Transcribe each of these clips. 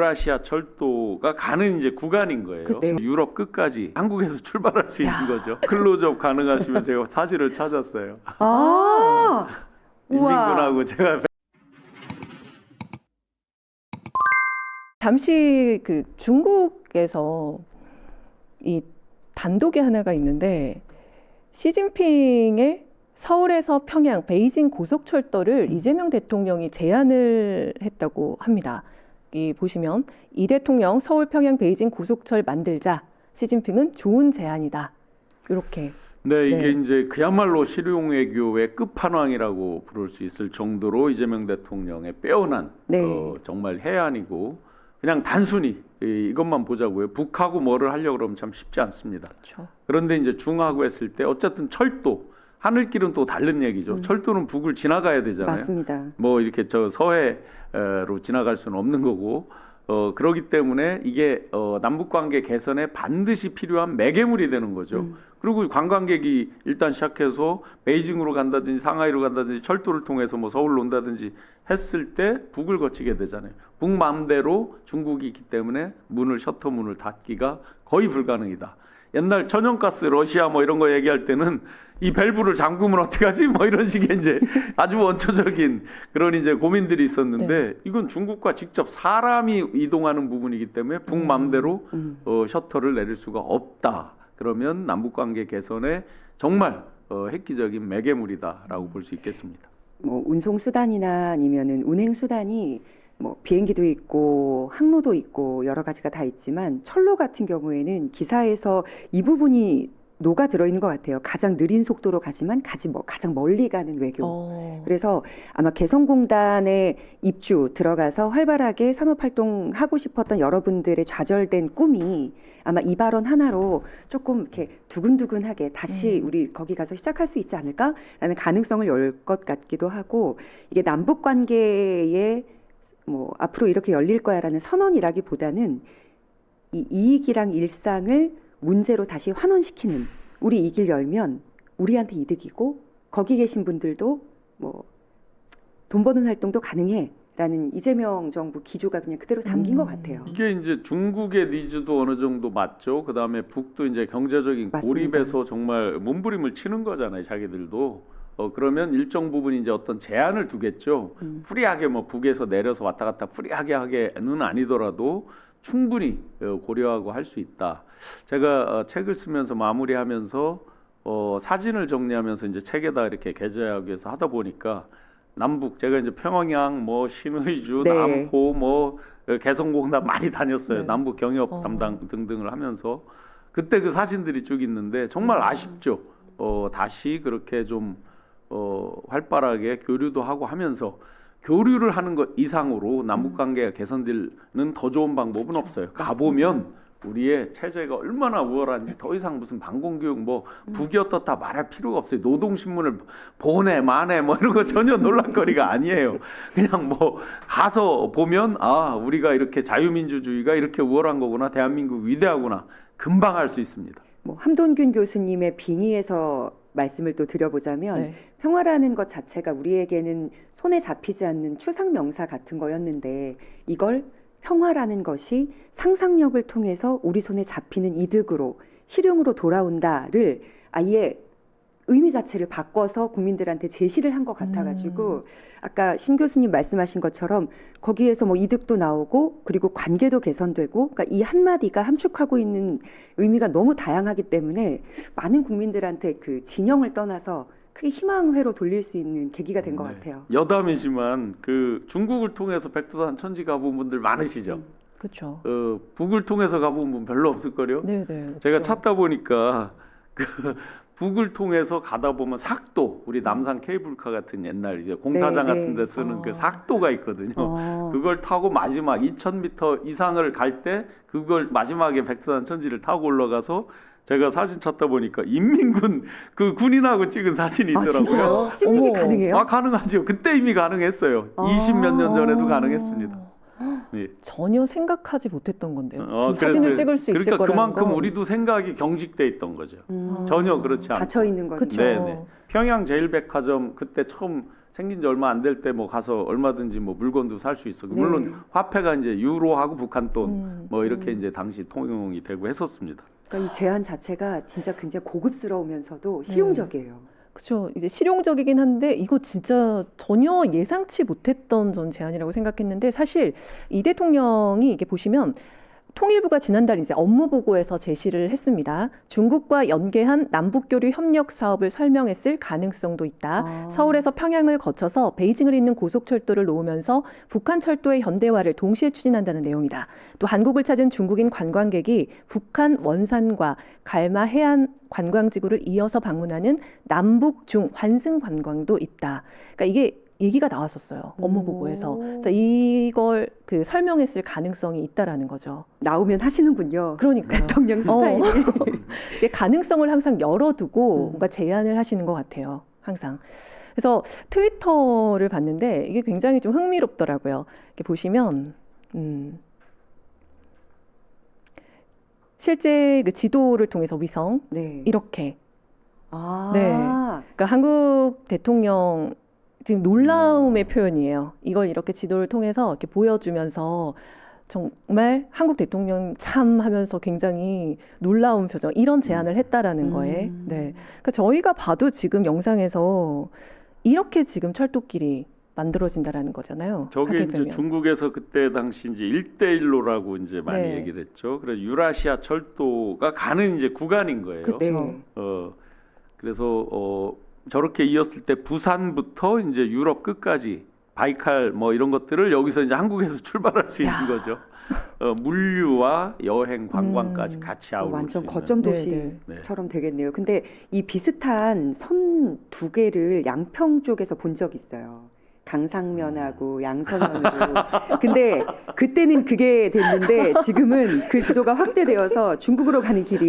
유라시아 철도가 가는 이제 구간인 거예요. 네. 유럽 끝까지 한국에서 출발할 수 있는 거죠. 클로즈업 가능하시면 제가 사진을 찾았어요. 아, 우와. 인민군하고 제가 잠시 그 중국에서 이 단독이 하나가 있는데 시진핑의 서울에서 평양, 베이징 고속철도를 이재명 대통령이 제안을 했다고 합니다. 이 보시면 이 대통령 서울, 평양, 베이징 고속철 만들자. 시진핑은 좋은 제안이다. 이렇게. 네, 이게 네. 이제 그야말로 실용 외교의 끝판왕이라고 부를 수 있을 정도로 이재명 대통령의 빼어난 네. 정말 해안이고 그냥 단순히 이것만 보자고요. 북하고 뭐를 하려고 그러면 참 쉽지 않습니다. 그렇죠. 그런데 이제 중하고 했을 때 어쨌든 철도, 하늘길은 또 다른 얘기죠. 철도는 북을 지나가야 되잖아요. 맞습니다. 뭐 이렇게 저 서해로 지나갈 수는 없는 거고 그러기 때문에 이게 남북 관계 개선에 반드시 필요한 매개물이 되는 거죠. 그리고 관광객이 일단 시작해서 베이징으로 간다든지 상하이로 간다든지 철도를 통해서 뭐 서울로 온다든지 했을 때 북을 거치게 되잖아요. 북 마음대로 중국이 있기 때문에 셔터 문을 닫기가 거의 불가능이다. 옛날 천연가스 러시아 뭐 이런 거 얘기할 때는 이 밸브를 잠그면 어떡하지? 뭐 이런 식의 이제 아주 원초적인 그런 이제 고민들이 있었는데 이건 중국과 직접 사람이 이동하는 부분이기 때문에 북 맘대로 셔터를 내릴 수가 없다. 그러면 남북 관계 개선에 정말 획기적인 매개물이다라고 볼 수 있겠습니다. 뭐 운송 수단이나 아니면은 운행 수단이 뭐 비행기도 있고 항로도 있고 여러 가지가 다 있지만 철로 같은 경우에는 기사에서 이 부분이 녹아 들어 있는 것 같아요. 가장 느린 속도로 가지만 가장 멀리 가는 외교. 그래서 아마 개성공단에 입주 들어가서 활발하게 산업활동하고 싶었던 여러분들의 좌절된 꿈이 아마 이 발언 하나로 조금 이렇게 두근두근하게 다시 우리 거기 가서 시작할 수 있지 않을까라는 가능성을 열 것 같기도 하고 이게 남북 관계에 뭐 앞으로 이렇게 열릴 거야라는 선언이라기보다는 이 이익이랑 일상을 문제로 다시 환원시키는 우리 이 길 열면 우리한테 이득이고 거기 계신 분들도 뭐 돈 버는 활동도 가능해라는 이재명 정부 기조가 그냥 그대로 담긴 것 같아요. 이게 이제 중국의 니즈도 어느 정도 맞죠. 그 다음에 북도 이제 경제적인 맞습니다. 고립에서 정말 몸부림을 치는 거잖아요. 자기들도. 그러면 일정 부분 이제 어떤 제한을 두겠죠. 프리하게 뭐 북에서 내려서 왔다 갔다 프리하게 하게는 아니더라도 충분히 고려하고 할 수 있다. 제가 책을 쓰면서 마무리하면서 사진을 정리하면서 이제 책에다 이렇게 게재하기 위해서 하다 보니까 남북 제가 이제 평양 뭐 신의주 네. 남포 뭐 개성공단 많이 다녔어요. 네. 남북 경협 담당 등등을 하면서 그때 그 사진들이 쭉 있는데 정말 아쉽죠. 다시 그렇게 좀 활발하게 교류도 하고 하면서 교류를 하는 것 이상으로 남북 관계가 개선되는 더 좋은 방법은 없어요. 가보면 우리의 체제가 얼마나 우월한지 더 이상 무슨 반공교육 뭐 북이 어떻다 말할 필요가 없어요. 노동신문을 보내 마내 뭐 이런 거 전혀 논란거리가 아니에요. 그냥 뭐 가서 보면 아 우리가 이렇게 자유민주주의가 이렇게 우월한 거구나. 대한민국 위대하구나. 금방 알 수 있습니다. 뭐 함돈균 교수님의 빙의에서 말씀을 또 드려보자면 네. 평화라는 것 자체가 우리에게는 손에 잡히지 않는 추상 명사 같은 거였는데 이걸 평화라는 것이 상상력을 통해서 우리 손에 잡히는 이득으로 실용으로 돌아온다를 아예 의미 자체를 바꿔서 국민들한테 제시를 한 것 같아가지고 아까 신 교수님 말씀하신 것처럼 거기에서 뭐 이득도 나오고 그리고 관계도 개선되고 그러니까 이 한마디가 함축하고 있는 의미가 너무 다양하기 때문에 많은 국민들한테 그 진영을 떠나서 크게 희망회로 돌릴 수 있는 계기가 된 것 같아요. 여담이지만 그 중국을 통해서 백두산 천지 가본 분들 많으시죠. 그렇죠. 북을 통해서 가본 분 별로 없을 거요. 네, 네. 제가 찾다 보니까 그 북을 통해서 가다 보면 삭도 우리 남산 케이블카 같은 옛날 이제 공사장 네, 같은 데 쓰는 그 삭도가 있거든요. 어. 그걸 타고 마지막 2,000m 이상을 갈 때 그걸 마지막에 백두산 천지를 타고 올라가서 제가 사진 찾다 보니까 인민군 그 군인하고 찍은 사진이 아 있더라고요. 진짜요? 찍는 게 어머. 가능해요? 아 가능하죠. 그때 이미 가능했어요. 20몇 년 전에도 가능했습니다. 예. 전혀 생각하지 못했던 건데요. 지금 그래서 사진을 찍을 수 있을 그러니까 거라는 그만큼 건. 우리도 생각이 경직돼 있던 거죠. 전혀 그렇지 않고. 갇혀 있는 거죠. 그쵸. 네네. 평양 제일백화점 그때 처음 생긴 지 얼마 안 될 때 뭐 가서 얼마든지 뭐 물건도 살 수 있어. 물론 네. 화폐가 이제 유로하고 북한 돈 음. 뭐 이렇게 이제 당시 통용이 되고 했었습니다. 그러니까 이 제안 자체가 진짜 굉장히 고급스러우면서도 실용적이에요. 그렇죠. 이제 실용적이긴 한데 이거 진짜 전혀 예상치 못했던 전 제안이라고 생각했는데 사실 이 대통령이 이게 보시면 통일부가 지난달 이제 업무 보고에서 제시를 했습니다. 중국과 연계한 남북교류 협력 사업을 설명했을 가능성도 있다. 아. 서울에서 평양을 거쳐서 베이징을 잇는 고속철도를 놓으면서 북한 철도의 현대화를 동시에 추진한다는 내용이다. 또 한국을 찾은 중국인 관광객이 북한 원산과 갈마 해안 관광지구를 이어서 방문하는 남북 중 환승 관광도 있다. 그러니까 이게 얘기가 나왔었어요. 업무 보고에서. 그래서 이걸 그 설명했을 가능성이 있다라는 거죠. 나오면 하시는군요. 그러니까요. 대통령 스타일. 이게 가능성을 항상 열어두고 뭔가 제안을 하시는 것 같아요. 항상. 그래서 트위터를 봤는데 이게 굉장히 좀 흥미롭더라고요. 이렇게 보시면 실제 그 지도를 통해서 위성 네. 이렇게 아. 네. 그러니까 한국 대통령 지금 놀라움의 표현이에요. 이걸 이렇게 지도를 통해서 이렇게 보여주면서 정말 한국 대통령 참 하면서 굉장히 놀라운 표정, 이런 제안을 했다라는 거에. 네. 그러니까 저희가 봐도 지금 영상에서 이렇게 지금 철도길이 만들어진다라는 거잖아요. 저게 하게 이제 되면. 중국에서 그때 당시 이제 1대1로라고 이제 많이 네. 얘기를 했죠. 그래서 유라시아 철도가 가는 이제 구간인 거예요. 그쵸. 네. 그래서 저렇게 이었을 때 부산부터 이제 유럽 끝까지 바이칼 뭐 이런 것들을 여기서 이제 한국에서 출발할 수 있는 야. 거죠. 물류와 여행, 관광까지 같이 아우를 수 완전 있는. 거점 네, 도시처럼 되겠네요. 근데 이 비슷한 선 두 개를 양평 쪽에서 본 적 있어요. 강상면하고 양서면으로. 근데 그때는 그게 됐는데 지금은 그 지도가 확대되어서 중국으로 가는 길이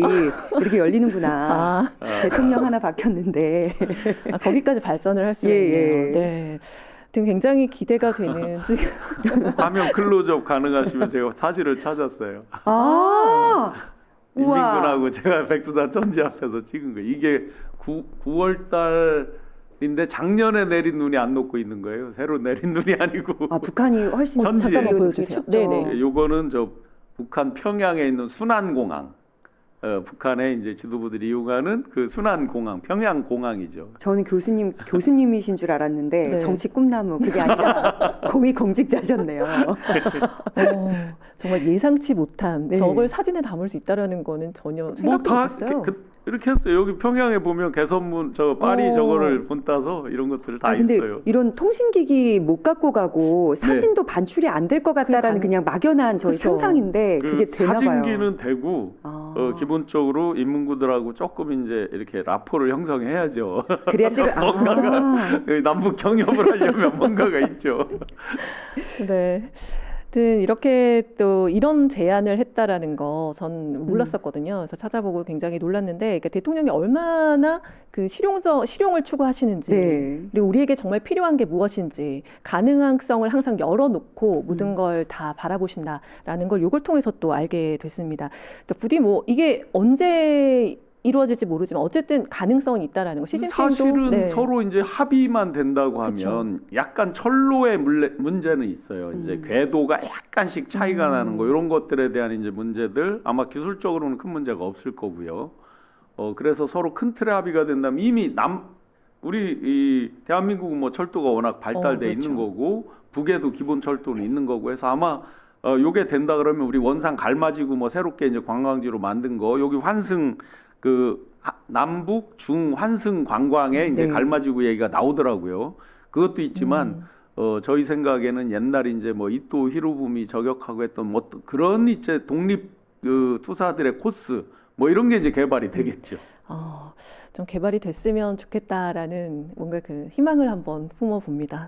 이렇게 열리는구나. 아, 대통령 하나 바뀌었는데. 거기까지 발전을 할 수가 예, 있네요. 예. 네. 지금 굉장히 기대가 되는 지금 화면 클로즈업 가능하시면 제가 사진을 찾았어요. 아, 우와. 인민군하고 제가 백두산 천지 앞에서 찍은 거. 이게 9월 달인데 작년에 내린 눈이 안 녹고 있는 거예요. 새로 내린 눈이 아니고. 아, 북한이 훨씬 천지에. 잠깐만 이거 보여주세요. 춥죠. 네네. 요거는 저 북한 평양에 있는 순안공항. 북한의 이제 지도부들이 이용하는 그 순안공항, 평양공항이죠. 저는 교수님이신 줄 알았는데 네. 정치 꿈나무 그게 아니라 고위 공직자셨네요. 정말 예상치 못한 네. 저걸 사진에 담을 수 있다라는 거는 전혀 생각도 뭐다 못했어요. 이렇게 했어요. 여기 평양에 보면 개선문 저 파리 저거를 본따서 이런 것들 다 근데 있어요. 이런 통신기기 못 갖고 가고 사진도 반출이 안 될 것 같다라는 그냥 막연한 저희 그쵸. 상상인데 그게 되나 봐요. 사진기는 되고 아. 기본적으로 인문구들하고 조금 이제 이렇게 라포를 형성해야죠. 그래야 찍어. 아. 남북 경협을 하려면 뭔가가 있죠. 네. 하여튼 이렇게 또 이런 제안을 했다라는 거 전 몰랐었거든요. 그래서 찾아보고 굉장히 놀랐는데 그러니까 대통령이 얼마나 그 실용을 추구하시는지 네. 그리고 우리에게 정말 필요한 게 무엇인지 가능성을 항상 열어놓고 모든 걸 다 바라보신다라는 걸 이걸 통해서 또 알게 됐습니다. 그러니까 부디 뭐 이게 언제 이루어질지 모르지만 어쨌든 가능성은 있다라는 거. 시진핑도 사실은 네. 서로 이제 합의만 된다고 하면 그쵸. 약간 철로의 문제는 있어요. 이제 궤도가 약간씩 차이가 나는 거 이런 것들에 대한 이제 문제들 아마 기술적으로는 큰 문제가 없을 거고요. 그래서 서로 큰 틀의 합의가 된다면 이미 우리 이 대한민국은 뭐 철도가 워낙 발달돼 그렇죠. 있는 거고 북에도 기본 철도는 있는 거고 해서 아마 요게 된다 그러면 우리 원산 갈마지구 뭐 새롭게 이제 관광지로 만든 거 여기 환승 남북 중 환승 관광에 이제 네. 갈마지구 얘기가 나오더라고요. 그것도 있지만 저희 생각에는 옛날 이제 뭐 이토 히로부미 저격하고 했던 뭐 그런 이제 독립 투사들의 코스 뭐 이런 게 이제 개발이 되겠죠. 좀 개발이 됐으면 좋겠다라는 뭔가 그 희망을 한번 품어봅니다.